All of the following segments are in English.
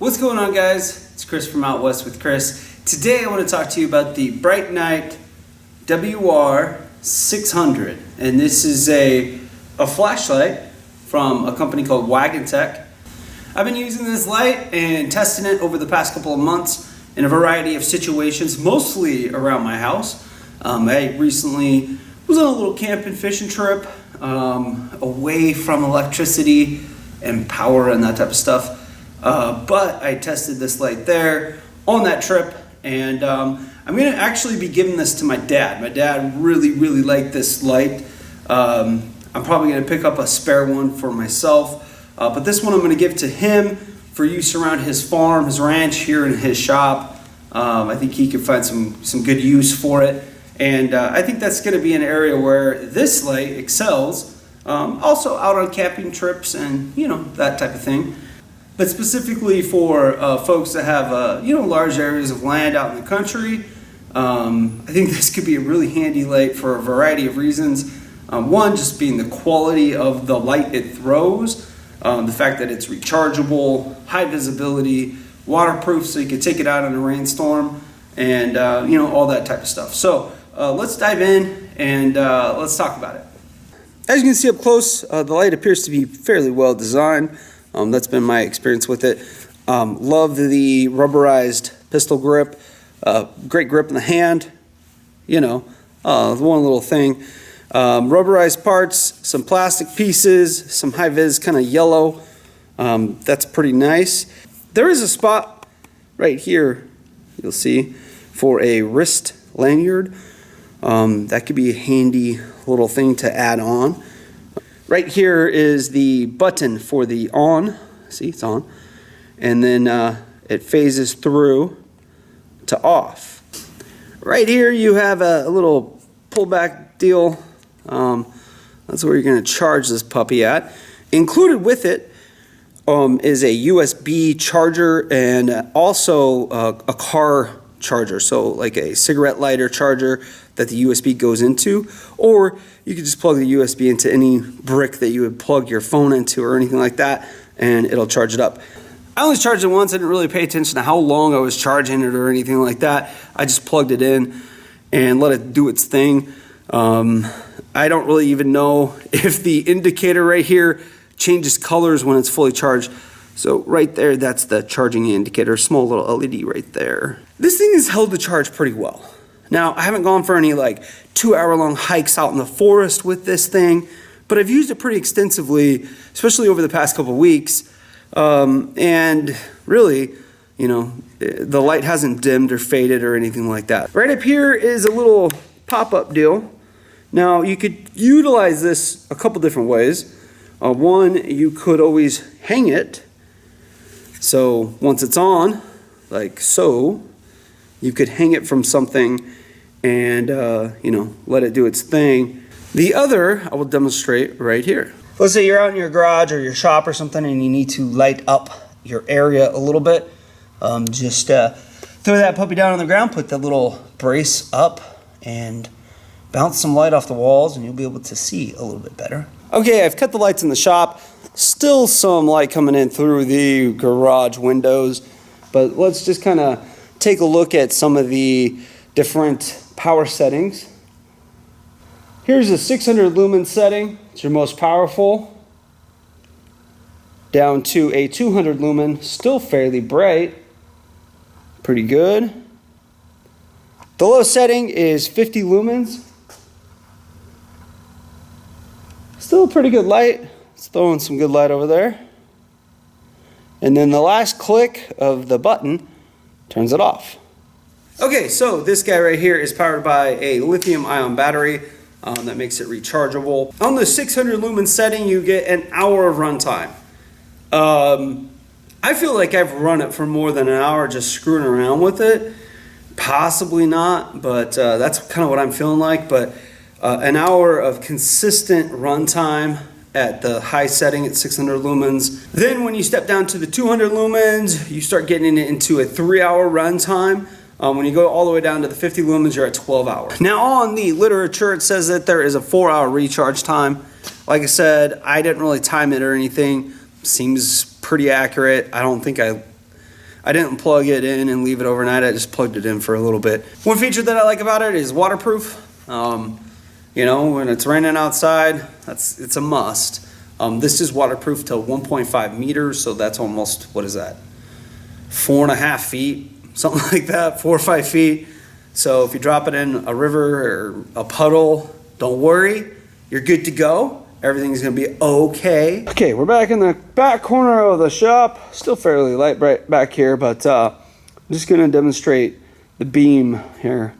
What's going on, guys? It's Chris from Out West with Chris. Today I want to talk to you about the Brite-Nite WR600, and this is a flashlight from a company called Wagan Tech. I've been using this light and testing it over the past couple of months in a variety of situations, mostly around my house. I recently was on a little camping fishing trip away from electricity and power and that type of stuff. But I tested this light there on that trip, and I'm going to actually be giving this to my dad. My dad really liked this light. I'm probably going to pick up a spare one for myself, but this one I'm going to give to him for use around his farm, his ranch, here in his shop. I think he could find some good use for it, and I think that's going to be an area where this light excels, also out on camping trips and that type of thing. But specifically for folks that have large areas of land out in the country, I think this could be a really handy light for a variety of reasons. One, just being the quality of the light it throws, the fact that it's rechargeable, high visibility, waterproof, so you can take it out in a rainstorm, and all that type of stuff. So let's dive in and let's talk about it. As you can see up close, the light appears to be fairly well designed. That's been my experience with it. Love the rubberized pistol grip. Great grip in the hand. One little thing. Rubberized parts, some plastic pieces, some high vis kind of yellow. That's pretty nice. There is a spot right here, you'll see, for a wrist lanyard. That could be a handy little thing to add on. Right here is the button for the on. See, it's on. And then it phases through to off. Right here you have a little pullback deal. That's where you're going to charge this puppy at. Included with it is a USB charger and also a car charger, so like a cigarette lighter charger that the USB goes into, or you could just plug the USB into any brick that you would plug your phone into or anything like that, and it'll charge it up. I only charged it once. I didn't really pay attention to how long I was charging it or anything like that. I just plugged it in and let it do its thing. I don't really even know if the indicator right here changes colors when it's fully charged. So right there, that's the charging indicator, small little LED right there. This thing is held to charge pretty well. Now, I haven't gone for any 2-hour-long hikes out in the forest with this thing, but I've used it pretty extensively, especially over the past couple of weeks. And really, the light hasn't dimmed or faded or anything like that. Right up here is a little pop-up deal. Now, you could utilize this a couple different ways. One, you could always hang it. So once it's on, like so, you could hang it from something and, let it do its thing. The other, I will demonstrate right here. Let's say you're out in your garage or your shop or something and you need to light up your area a little bit. Just throw that puppy down on the ground, put the little brace up, and bounce some light off the walls, and you'll be able to see a little bit better. Okay, I've cut the lights in the shop. Still some light coming in through the garage windows, but let's just kind of take a look at some of the different power settings. Here's a 600 lumen setting. It's your most powerful. Down to a 200 lumen, still fairly bright. Pretty good. The low setting is 50 lumens. Still a pretty good light. It's throwing some good light over there. And then the last click of the button turns it off. Okay, so this guy right here is powered by a lithium-ion battery that makes it rechargeable. On the 600 lumen setting, you get an hour of runtime. I feel like I've run it for more than an hour just screwing around with it. Possibly not, but that's kind of what I'm feeling like. But an hour of consistent runtime at the high setting at 600 lumens. Then when you step down to the 200 lumens, you start getting it into a 3-hour runtime. When you go all the way down to the 50 lumens, you're at 12 hours. Now on the literature, it says that there is a 4-hour recharge time. Like I said, I didn't really time it or anything. Seems pretty accurate. I don't think I I didn't plug it in and leave it overnight. I just plugged it in for a little bit. One feature that I like about it is waterproof. You know, when it's raining outside, it's a must. This is waterproof to 1.5 meters, so that's almost, what is that? 4.5 feet, something like that, 4 or 5 feet. So if you drop it in a river or a puddle, don't worry, you're good to go. Everything's gonna be okay. Okay, we're back in the back corner of the shop. Still fairly light right back here, but I'm just gonna demonstrate the beam here.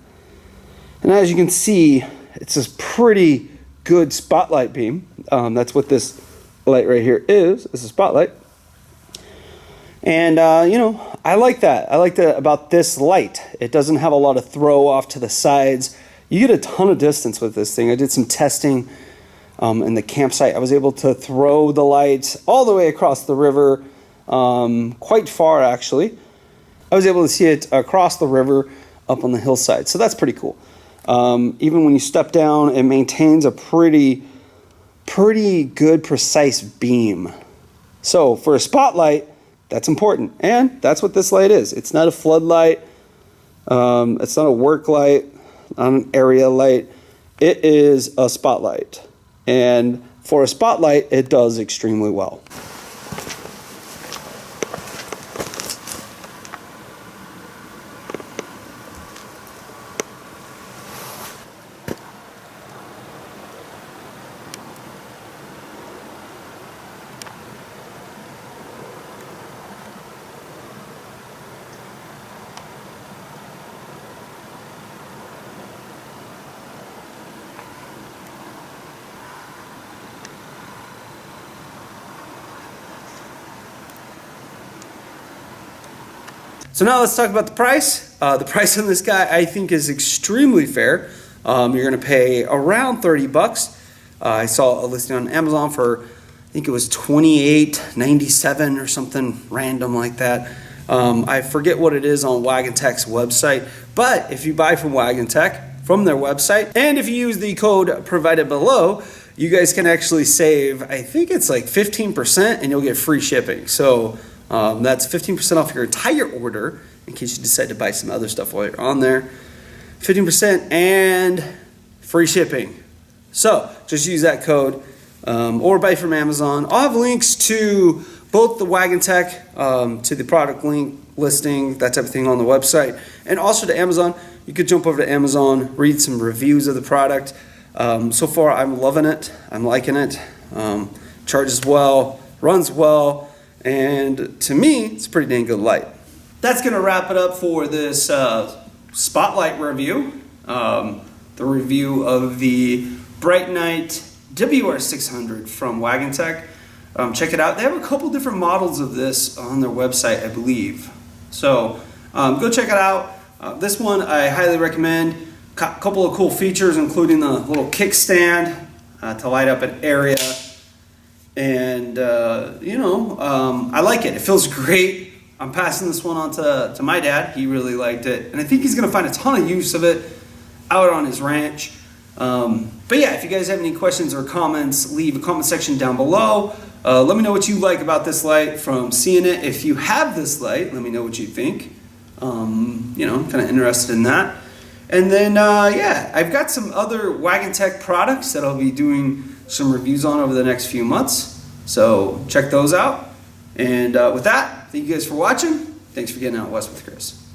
And as you can see, it's a pretty good spotlight beam. That's what this light right here is. It's a spotlight. And you know, I like that. I like that about this light. It doesn't have a lot of throw off to the sides. You get a ton of distance with this thing. I did some testing in the campsite. I was able to throw the light all the way across the river, quite far actually. I was able to see it across the river up on the hillside. So that's pretty cool. Even when you step down, it maintains a pretty good, precise beam. So for a spotlight, that's important. And that's what this light is. It's not a floodlight. It's not a work light, not an area light. It is a spotlight. And for a spotlight, it does extremely well. So now let's talk about the price. The price on this guy I think is extremely fair. You're gonna pay around 30 bucks. I saw a listing on Amazon for, I think it was $28.97 or something random like that. I forget what it is on Wagan Tech's website, but if you buy from Wagan Tech, from their website, and if you use the code provided below, you guys can actually save, I think it's like 15%, and you'll get free shipping. So that's 15% off your entire order in case you decide to buy some other stuff while you're on there. 15% and free shipping. So just use that code or buy from Amazon. I'll have links to both the Wagan Tech, to the product link listing, that's everything on the website, and also to Amazon. You could jump over to Amazon, read some reviews of the product. So far I'm loving it, I'm liking it. Charges well, runs well, and to me, it's a pretty dang good light. That's gonna wrap it up for this spotlight review. The review of the Brite-Nite WR600 from Wagan Tech. Check it out. They have a couple different models of this on their website, I believe. So go check it out. This one I highly recommend. A couple of cool features, including the little kickstand to light up an area. And you know, I like it. It feels great. I'm passing this one on to my dad. He really liked it, and I think he's gonna find a ton of use of it out on his ranch. But yeah, if you guys have any questions or comments, leave a comment section down below. Let me know what you like about this light from seeing it. If you have this light, let me know what you think. You know, I'm kind of interested in that. And then yeah, I've got some other Wagan Tech products that I'll be doing some reviews on over the next few months. So check those out. And with that, thank you guys for watching. Thanks for getting out west with Chris.